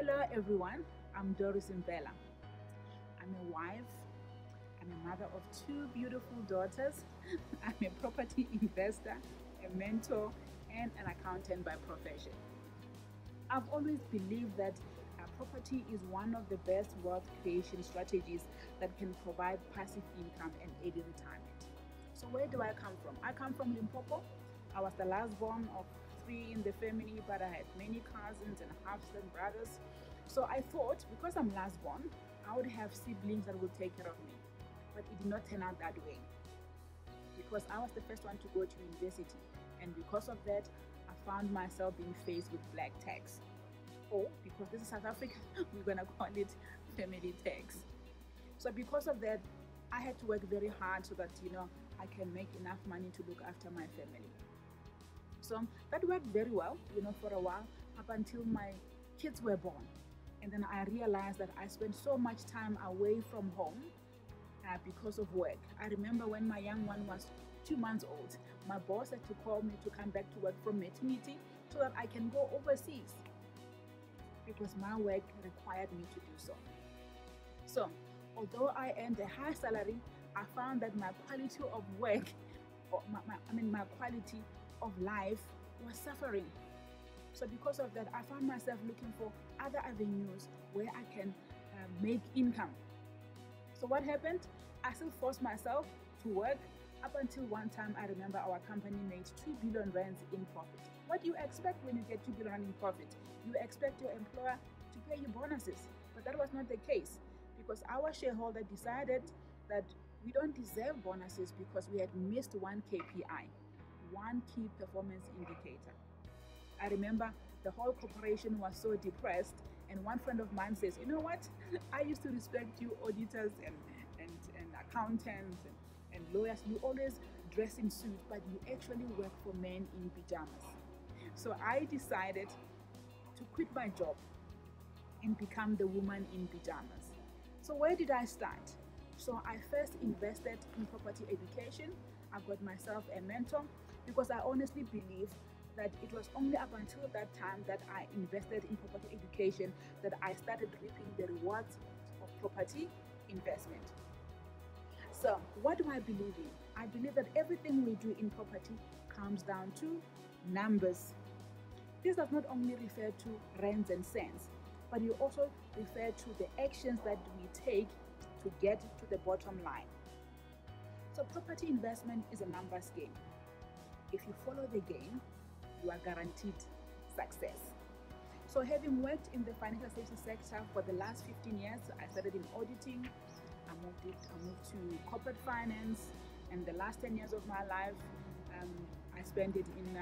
Hello everyone, I'm Doris Mpela. I'm a wife, I'm a mother of two beautiful daughters, I'm a property investor, a mentor, and an accountant by profession. I've always believed that property is one of the best wealth creation strategies that can provide passive income and early retirement. So where do I come from? I come from Limpopo. I was the last born of three in the family, but I had many cousins and halves and brothers. So I thought, because I'm last born, I would have siblings that would take care of me. But it did not turn out that way, because I was the first one to go to university. And because of that, I found myself being faced with black tax. Or, because this is South Africa, we're going to call it family tax. So because of that, I had to work very hard so that, I can make enough money to look after my family. So that worked very well, for a while, up until my kids were born. And then I realized that I spent so much time away from home because of work. I remember when my young one was 2 months old, my boss had to call me to come back to work from maternity so that I can go overseas, because my work required me to do so. So, although I earned a high salary, I found that my quality of work, or my quality of life was suffering. So because of that, I found myself looking for other avenues where I can make income. So what happened? I still forced myself to work up until one time. I remember our company made 2 billion rands in profit. What do you expect when you get 2 billion in profit? You expect your employer to pay you bonuses, but that was not the case, because our shareholder decided that we don't deserve bonuses because we had missed one KPI, one key performance indicator. I remember the whole corporation was so depressed, and one friend of mine says, you know what, I used to respect you auditors and accountants and lawyers. You always dress in suit, but you actually work for men in pajamas. So I decided to quit my job and become the woman in pajamas. So where did I start? So I first invested in property education. I got myself a mentor, because I honestly believe that it was only up until that time that I invested in property education that I started reaping the rewards of property investment. So what do I believe in? I believe that everything we do in property comes down to numbers. This does not only refer to rands and cents, but you also refer to the actions that we take to get to the bottom line. So property investment is a numbers game. If you follow the game, you are guaranteed success. So having worked in the financial services sector for the last 15 years, I started in auditing, I moved to corporate finance, and the last 10 years of my life, I spent it in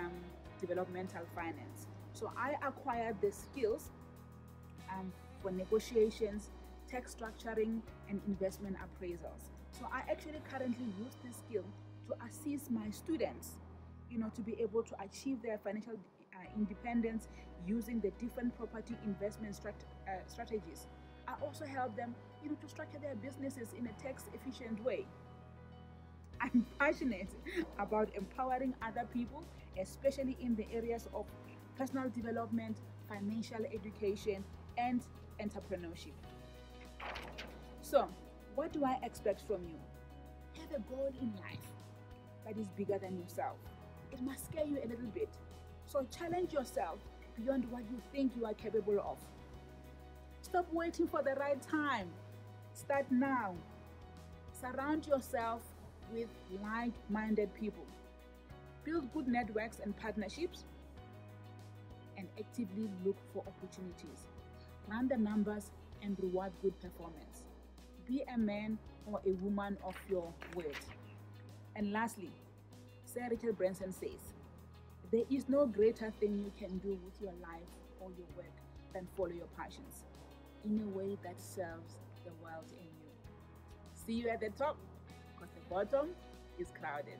developmental finance. So I acquired the skills for negotiations, tax structuring, and investment appraisals. So I actually currently use this skill to assist my students, to be able to achieve their financial independence using the different property investment strategies. I also help them, to structure their businesses in a tax-efficient way. I'm passionate about empowering other people, especially in the areas of personal development, financial education, and entrepreneurship. So, what do I expect from you? Have a goal in life that is bigger than yourself. It must scare you a little bit. So challenge yourself beyond what you think you are capable of. Stop waiting for the right time. Start now. Surround yourself with like-minded people. Build good networks and partnerships, and actively look for opportunities. Run the numbers and reward good performance. Be a man or a woman of your word. And lastly, Sir Richard Branson says, there is no greater thing you can do with your life or your work than follow your passions in a way that serves the world and you. See you at the top, because the bottom is crowded.